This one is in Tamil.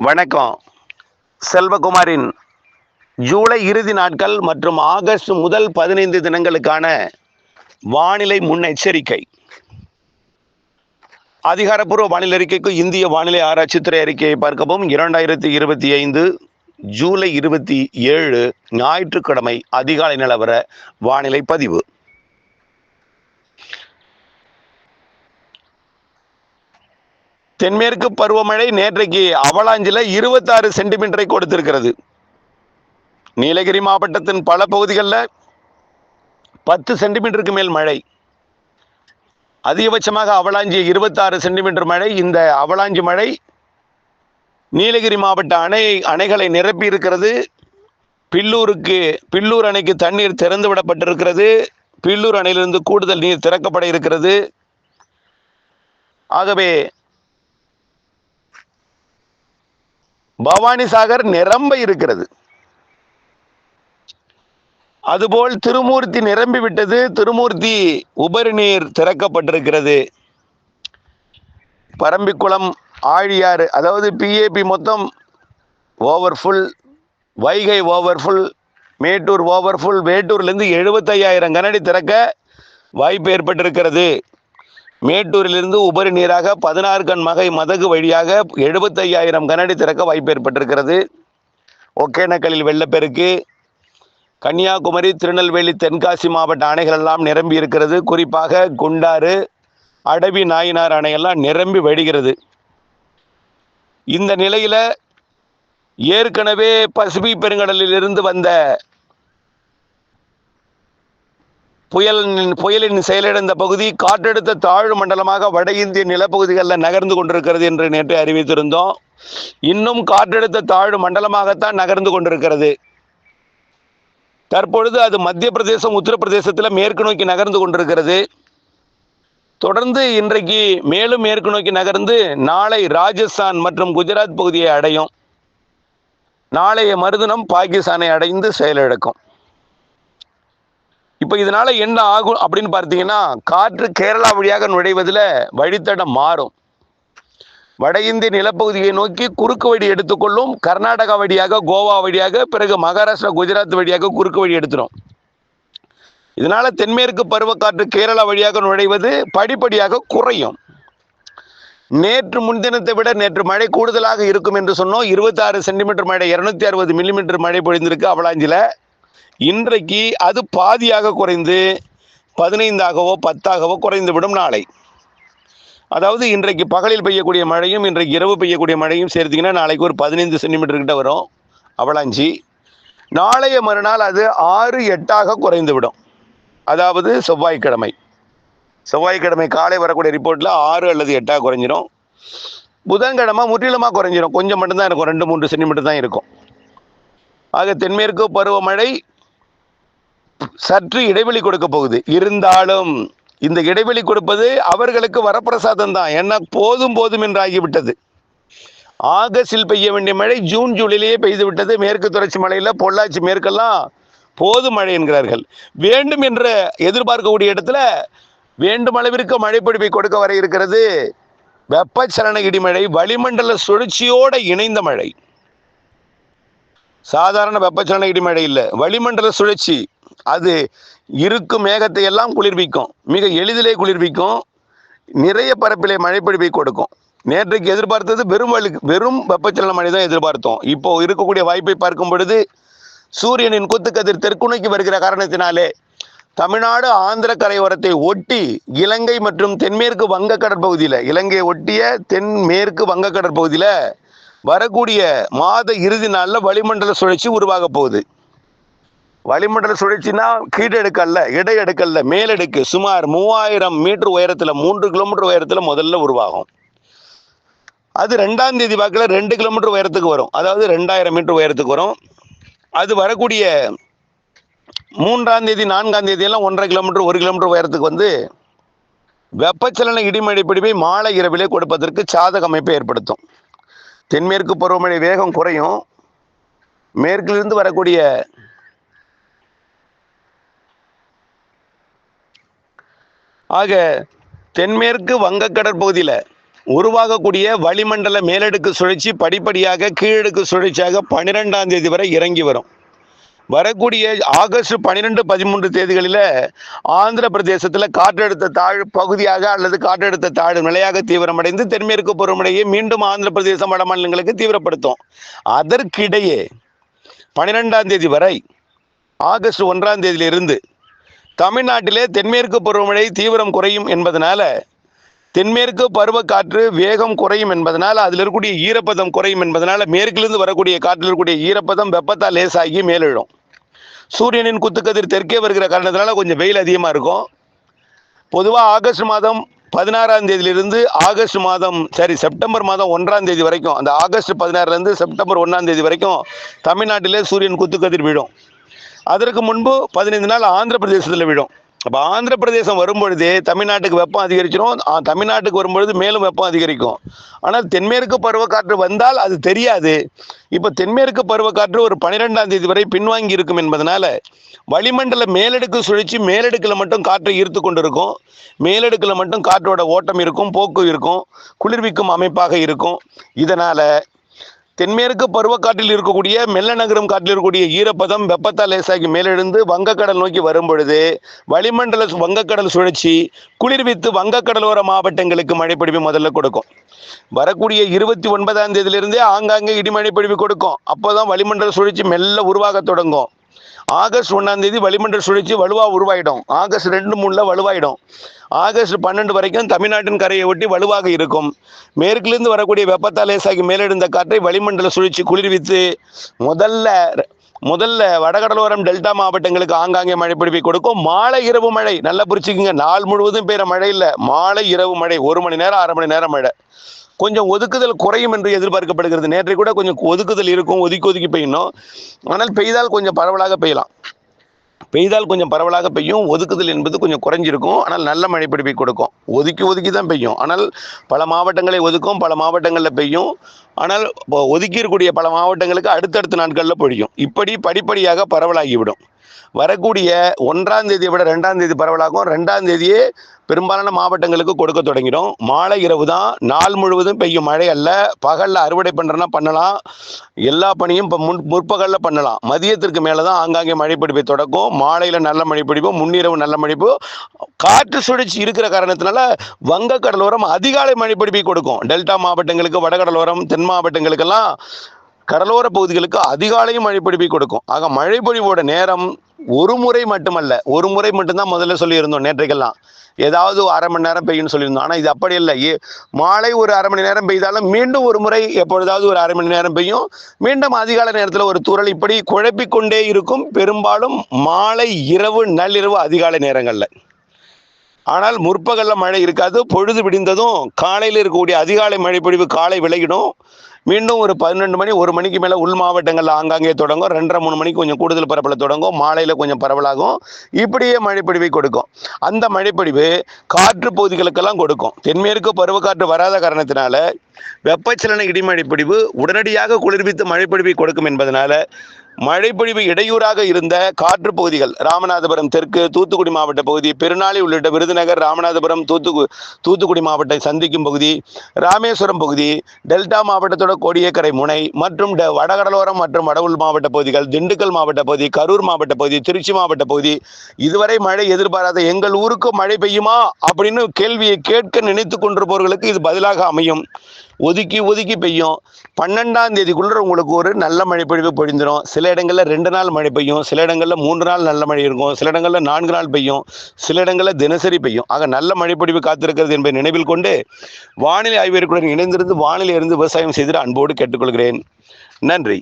வணக்கம். செல்வகுமாரின் ஜூலை இறுதி நாட்கள் மற்றும் ஆகஸ்ட் முதல் 15 தினங்களுக்கான வானிலை முன்னெச்சரிக்கை. அதிகாரப்பூர்வ வானிலை அறிக்கைக்கு இந்திய வானிலை ஆராய்ச்சித்துறை அறிக்கையை பார்க்கவும். 2025 ஜூலை 27 ஞாயிற்றுக்கிழமை அதிகாலை நிலவர வானிலை பதிவு. தென்மேற்கு பருவமழை நேற்றைக்கு அவலாஞ்சில 26 சென்டிமீட்டரை கொடுத்திருக்கிறது. நீலகிரி மாவட்டத்தின் பல பகுதிகளில் 10 சென்டிமீட்டருக்கு மேல் மழை. அதிகபட்சமாக அவலாஞ்சி 26 சென்டிமீட்டர் மழை. இந்த அவலாஞ்சி மழை நீலகிரி மாவட்ட அணைகளை நிரப்பி இருக்கிறது. பில்லூர் அணைக்கு தண்ணீர் திறந்து விடப்பட்டிருக்கிறது. பில்லூர் அணையிலிருந்து கூடுதல் நீர் திறக்கப்பட இருக்கிறது. ஆகவே பவானி சாகர் நிரம்ப இருக்கிறது. அதுபோல் திருமூர்த்தி நிரம்பி விட்டது. திருமூர்த்தி உபரி நீர் திறக்கப்பட்டிருக்கிறது. பரம்பிக்குளம், ஆழியாறு, அதாவது பிஏபி மொத்தம் overflow, Vaigai overflow, Mettur overflow. மேட்டூர்லேருந்து 75,000 கனஅடி திறக்க வாய்ப்பு ஏற்பட்டிருக்கிறது. மேட்டூரிலிருந்து உபரி நீராக 16 கண் மதகு வழியாக 75,000 கனஅடி திறக்க வாய்ப்பு ஏற்பட்டிருக்கிறது. ஒகேனக்கலில் வெள்ளப்பெருக்கு. கன்னியாகுமரி, திருநெல்வேலி, தென்காசி மாவட்ட அணைகள் எல்லாம் நிரம்பி இருக்கிறது. குறிப்பாக குண்டாறு, அடவி நாயினார் அணையெல்லாம் நிரம்பி வடிகிறது. இந்த நிலையில ஏற்கனவே பசிபிக் பெருங்கடலில் இருந்து வந்த புயலின் செயலிழந்த பகுதி காற்றழுத்த தாழ்வு மண்டலமாக வட இந்திய நிலப்பகுதிகளில் நகர்ந்து கொண்டிருக்கிறது என்று நேற்று அறிவித்திருந்தோம். இன்னும் காற்றழுத்த தாழ்வு மண்டலமாகத்தான் நகர்ந்து கொண்டிருக்கிறது. தற்பொழுது அது மத்திய பிரதேசம், உத்தரப்பிரதேசத்தில் மேற்கு நோக்கி நகர்ந்து கொண்டிருக்கிறது. தொடர்ந்து இன்றைக்கு மேலும் மேற்கு நோக்கி நகர்ந்து நாளை ராஜஸ்தான் மற்றும் குஜராத் பகுதியை அடையும். நாளைய மறுதினம் பாகிஸ்தானை அடைந்து செயலிழக்கும். இப்போ இதனால என்ன ஆகும் அப்படின்னு பார்த்தீங்கன்னா, காற்று கேரளா வழியாக நுழைவதில் வழித்தடம் மாறும். வட இந்திய நிலப்பகுதியை நோக்கி குறுக்கு வழி எடுத்துக்கொள்ளும். கர்நாடகா வழியாக, கோவா வழியாக, பிறகு மகாராஷ்டிரா, குஜராத் வழியாக குறுக்கு வழி எடுத்துரும். இதனால தென்மேற்கு பருவக்காற்று கேரளா வழியாக நுழைவது படிப்படியாக குறையும். நேற்று முன்தினத்தை விட நேற்று மழை கூடுதலாக இருக்கும் என்று சொன்னோம். 26 சென்டிமீட்டர் மழை, 260 மில்லிமீட்டர் மழை பொழிந்திருக்கு அவலாஞ்சில. இன்றைக்கு அது பாதியாக குறைந்து 15ஆகவோ 10ஆகவோ குறைந்துவிடும் நாளை. அதாவது இன்றைக்கு பகலில் பெய்யக்கூடிய மழையும் இன்றைக்கு இரவு பெய்யக்கூடிய மழையும் சேர்த்திங்கன்னா நாளைக்கு ஒரு 15 சென்டிமீட்டர் கிட்ட வரும் அவலாஞ்சி. நாளைய மறுநாள் அது 6-8ஆக குறைந்து விடும். அதாவது செவ்வாய்க்கிழமை காலை வரக்கூடிய ரிப்போர்ட்டில் 6 அல்லது 8ஆக குறைஞ்சிடும். புதன்கிழமை முற்றிலுமாக குறைஞ்சிடும். கொஞ்சம் மட்டும்தான் இருக்கும், 2-3 சென்டிமீட்டர் தான் இருக்கும். ஆக தென்மேற்கு பருவமழை சற்று இடைவெளி கொடுக்க போகுது. இருந்தாலும் இந்த இடைவெளி கொடுப்பது அவர்களுக்கு வரப்பிரசாதம் தான். என்ன போதும் என்று ஆகிவிட்டது. ஆகஸ்டில் பெய்ய வேண்டிய மழை ஜூன் ஜூலையிலேயே பெய்து விட்டது. மேற்கு தொடர்ச்சி மலையில் பொள்ளாச்சி மேற்கெல்லாம் போதும் மழை என்கிறார்கள். வேண்டும் என்று எதிர்பார்க்கக்கூடிய இடத்துல வேண்டும் அளவிற்கு மழைப்பொழிவை கொடுக்க வர இருக்கிறது. வெப்பச்சலன இடிமழை, வளிமண்டல சுழற்சியோட இணைந்த மழை. சாதாரண வெப்பச்சலன இடிமழை இல்லை, வளிமண்டல சுழற்சி. அது இருக்கும் மேகத்தை எல்லாம் குளிர்விக்கும், மிக எளிதிலே குளிர்விக்கும், நிறைய பரப்பிலே மழைப்பொழிவை கொடுக்கும். நேற்றைக்கு எதிர்பார்த்தது வெறும் வெப்பச்சலன மழை தான் எதிர்பார்த்தோம். இப்போ இருக்கக்கூடிய வாய்ப்பை பார்க்கும் பொழுது சூரியனின் குத்துக்கதிர் தெற்கு நோக்கி வருகிற காரணத்தினாலே தமிழ்நாடு ஆந்திர கரையோரத்தை ஒட்டி இலங்கை மற்றும் தென்மேற்கு வங்க கடற்பகுதியில், இலங்கையை ஒட்டிய தென்மேற்கு வங்க கடற்பகுதியில் வரக்கூடிய மாத இறுதி நாளில் வளிமண்டல சுழற்சி உருவாக போகுது. வளிமண்டல சுழற்சினா கீழடுக்கு அல்ல, இடையடுக்கு அல்ல, மேலடுக்கு. சுமார் 3000 மீட்டர் உயரத்தில், 3 கிலோமீட்டர் உயரத்தில் முதல்ல உருவாகும். அது 2ஆம் தேதி வாக்கில் 2 கிலோமீட்டர் உயரத்துக்கு வரும். அதாவது 2000 மீட்டர் உயரத்துக்கு வரும். அது வரக்கூடிய 3ஆம் தேதி 4ஆம் தேதி எல்லாம் 1.5 கிலோமீட்டர் 1 கிலோமீட்டர் உயரத்துக்கு வந்து வெப்பச்சலன இடிமழை பிடிப்பை மாலை இரவிலே கொடுப்பதற்கு சாதக அமைப்பை ஏற்படுத்தும். தென்மேற்கு பருவமழை வேகம் குறையும். மேற்கிலிருந்து வரக்கூடிய ஆக தென்மேற்கு வங்க கடற்பகுதியில் உருவாகக்கூடிய வளிமண்டல மேலடுக்கு சுழற்சி படிப்படியாக கீழடுக்கு சுழற்சியாக 12ஆம் தேதி வரை இறங்கி வரும். வரக்கூடிய ஆகஸ்ட் 12, 13 தேதிகளில் ஆந்திர பிரதேசத்தில் காற்றழுத்த தாழ் பகுதியாக அல்லது காற்றழுத்த தாழ் நிலையாக தீவிரமடைந்து தென்மேற்கு பருவமழையை மீண்டும் ஆந்திர பிரதேசம் வட மாநிலங்களுக்கு தீவிரப்படுத்தும். அதற்கிடையே 12ஆம் தேதி வரை ஆகஸ்ட் 1ஆம் தேதியிலிருந்து தமிழ்நாட்டிலே தென்மேற்கு பருவமழை தீவிரம் குறையும் என்பதனால தென்மேற்கு பருவக்காற்று வேகம் குறையும் என்பதனால் அதில் இருக்கக்கூடிய ஈரப்பதம் குறையும் என்பதனால மேற்கிலிருந்து வரக்கூடிய காற்றில் இருக்கக்கூடிய ஈரப்பதம் வெப்பத்தால் லேசாகி மேலெழும். சூரியனின் குத்துக்கதிர் தெற்கே வருகிற காரணத்தினால கொஞ்சம் வெயில் அதிகமாக இருக்கும். பொதுவாக ஆகஸ்ட் மாதம் 16ஆம் தேதியிலிருந்து செப்டம்பர் மாதம் 1ஆம் தேதி வரைக்கும், அந்த ஆகஸ்ட் 16லேருந்து செப்டம்பர் 1ஆம் தேதி வரைக்கும் தமிழ்நாட்டிலே சூரியன் குத்துக்கதிர் விழும். அதற்கு முன்பு 15 நாள் ஆந்திர பிரதேசத்தில் விழும். அப்போ ஆந்திர பிரதேசம் வரும்பொழுதே தமிழ்நாட்டுக்கு வெப்பம் அதிகரிச்சிடும். தமிழ்நாட்டுக்கு வரும்பொழுது மேலும் வெப்பம் அதிகரிக்கும். ஆனால் தென்மேற்கு பருவக்காற்று வந்தால் அது தெரியாது. இப்போ தென்மேற்கு பருவக்காற்று ஒரு 12ஆம் தேதி வரை பின்வாங்கி இருக்கும் என்பதனால வளிமண்டல மேலடுக்கு சுழற்சி மேலடுக்கில் மட்டும் காற்றை ஈர்த்து கொண்டிருக்கும். மேலடுக்கில் மட்டும் காற்றோட ஓட்டம் இருக்கும், போக்கு இருக்கும், குளிர்விக்கும் அமைப்பாக இருக்கும். இதனால் தென்மேற்கு பருவக்காற்றில் இருக்கக்கூடிய மெல்ல நகரும் காற்றில் இருக்கக்கூடிய ஈரப்பதம் வெப்பத்தால் லேசாகி மேலெழுந்து வங்கக்கடல் நோக்கி வரும் பொழுது வளிமண்டல வங்கக்கடல் சுழற்சி குளிர்வித்து வங்கக்கடலோர மாவட்டங்களுக்கு மழைப்பொழிவு முதல்ல கொடுக்கும். வரக்கூடிய 29ஆம் தேதியிலிருந்தே ஆங்காங்கே இடிமழை பொழிவு கொடுக்கும். அப்போதான் வளிமண்டல சுழற்சி மெல்ல உருவாக தொடங்கும். ஆகஸ்ட் 1ஆம் தேதி வளிமண்டல சுழற்சி வலுவாக உருவாயிடும். ஆகஸ்ட் 2, 3 வலுவாயிடும். ஆகஸ்ட் 12 வரைக்கும் தமிழ்நாட்டின் கரையை ஒட்டி வலுவாக இருக்கும். மேற்கிலிருந்து வரக்கூடிய வெப்பத்தால் லேசாகி மேலெழுந்த காற்றை வளிமண்டல சுழற்சி குளிர்வித்து முதல்ல வடகடலோரம் டெல்டா மாவட்டங்களுக்கு ஆங்காங்கே மழை பொழிவை கொடுக்கும். மாலை இரவு மழை நல்லா புரிச்சுக்குங்க. நாள் முழுவதும் பெய்கிற மழை இல்லை, மாலை இரவு மழை 1 மணி நேரம் 1/2 மணி நேரம் மழை. கொஞ்சம் ஒதுக்குதல் குறையும் என்று எதிர்பார்க்கப்படுகிறது. நேற்றை கூட கொஞ்சம் ஒதுக்குதல் இருக்கும், ஒதுக்கி பெய்யணும். ஆனால் பெய்தால் கொஞ்சம் பரவலாக பெய்யலாம். கொஞ்சம் பரவலாக பெய்யும். ஒதுக்குதல் என்பது கொஞ்சம் குறைஞ்சிருக்கும். ஆனால் நல்ல மழை பொழிவை கொடுக்கும். ஒதுக்கி தான் பெய்யும். ஆனால் பல மாவட்டங்களை ஒதுக்கும், பல மாவட்டங்களில் பெய்யும். ஆனால் ஒதுக்கி இருக்கக்கூடிய பல மாவட்டங்களுக்கு அடுத்தடுத்த நாட்களில் பொழியும். இப்படி படிப்படியாக பரவலாகிவிடும். வரக்கூடிய 1ஆம் தேதியை விட 2ஆம் தேதி பரவலாகும். 2ஆம் தேதியே பெரும்பாலான மாவட்டங்களுக்கு கொடுக்க தொடங்கிடும். மாலை இரவு தான், நாள் முழுவதும் பெய்யும் மழை அல்ல. பகலில் அறுவடை பண்ணுறனா பண்ணலாம், எல்லா பணியும் இப்போ முற்பகலில் பண்ணலாம். மதியத்திற்கு மேலே தான் ஆங்காங்கே மழைப்பிடிப்பை தொடக்கும். மாலையில் நல்ல மழைப்பிடிப்பு, முன்னிரவு நல்ல மழைப்பு. காற்று சுழற்சி இருக்கிற காரணத்தினால வங்கக்கடலோரம் அதிகாலை மழைப்பிடிப்பை கொடுக்கும். டெல்டா மாவட்டங்களுக்கு, வடகடலோரம், தென் மாவட்டங்களுக்கெல்லாம், கடலோர பகுதிகளுக்கு அதிகாலையும் மழைப்பொழிவை கொடுக்கும். ஆக மழைப்பொழிவோட நேரம் ஒரு முறை மட்டும்தான் முதல்ல சொல்லியிருந்தோம். நேற்றைக்கெல்லாம் ஏதாவது 1/2 மணி நேரம் பெய்யும்னு சொல்லியிருந்தோம். ஆனால் இது அப்படி இல்லை. மாலை ஒரு 1/2 மணி நேரம் பெய்தாலும் மீண்டும் ஒரு முறை எப்பொழுதாவது ஒரு 1/2 மணி நேரம் பெய்யும். மீண்டும் அதிகாலை நேரத்தில் ஒரு தூறல். இப்படி குழப்பிக்கொண்டே இருக்கும். பெரும்பாலும் மாலை, இரவு, நள்ளிரவு, அதிகாலை நேரங்களில். ஆனால் முற்பகலில் மழை இருக்காது. பொழுது விடிந்ததும் காலையில் இருக்கக்கூடிய அதிகாலை மழைப்பொழிவு காலை விலகிடும். மீண்டும் ஒரு 12 மணி 1 மணிக்கு மேலே உள் மாவட்டங்களில் ஆங்காங்கே தொடங்கும். 2:30, 3 மணிக்கு கொஞ்சம் கூடுதல் பரப்பல தொடங்கும். மாலையில் கொஞ்சம் பரவலாகும். இப்படியே மழைப்பொழிவை கொடுக்கும். அந்த மழைப்பொழிவு காற்று பகுதிகளுக்கெல்லாம் கொடுக்கும். தென்மேற்கு பருவக்காற்று வராத காரணத்தினால வெப்பச்சலன இடிமழை பொழிவு உடனடியாக குளிர்வித்து மழைப்பொழிவை கொடுக்கும் என்பதனால மழைப்பொழிவு இடையூறாக இருந்த காற்று பகுதிகள் ராமநாதபுரம் தெற்கு, தூத்துக்குடி மாவட்ட பகுதி, பெருநாளி உள்ளிட்ட விருதுநகர், ராமநாதபுரம், தூத்துக்குடி மாவட்டத்தை சந்திக்கும் பகுதி, ராமேஸ்வரம் பகுதி, டெல்டா மாவட்டத்தோட கோடியக்கரை முனை மற்றும் வடகடலோரம் மற்றும் வடவுள் மாவட்ட பகுதிகள், திண்டுக்கல் மாவட்ட பகுதி, கரூர் மாவட்ட பகுதி, திருச்சி மாவட்ட பகுதி, இதுவரை மழை எதிர்பாராத எங்கள் ஊருக்கு மழை பெய்யுமா அப்படின்னு கேள்வியை கேட்க நினைத்து கொண்டிருப்பவர்களுக்கு இது பதிலாக அமையும். ஒதுக்கி பெய்யும். 12ஆம் தேதிக்குள்ள உங்களுக்கு ஒரு நல்ல மழை பொழிவு பொழிந்துடும். சில இடங்களில் 2 நாள் மழை பெய்யும், சில இடங்களில் 3 நாள் நல்ல மழை இருக்கும், சில இடங்களில் 4 நாள் பெய்யும், சில இடங்களில் தினசரி பெய்யும். ஆக நல்ல மழை பொழிவு காத்திருக்கிறது என்பதை நினைவில் கொண்டு வானிலை ஆய்வியருடன் இணைந்திருந்து வானிலை இருந்து விவசாயம் செய்து அன்போடு கேட்டுக்கொள்கிறேன். நன்றி.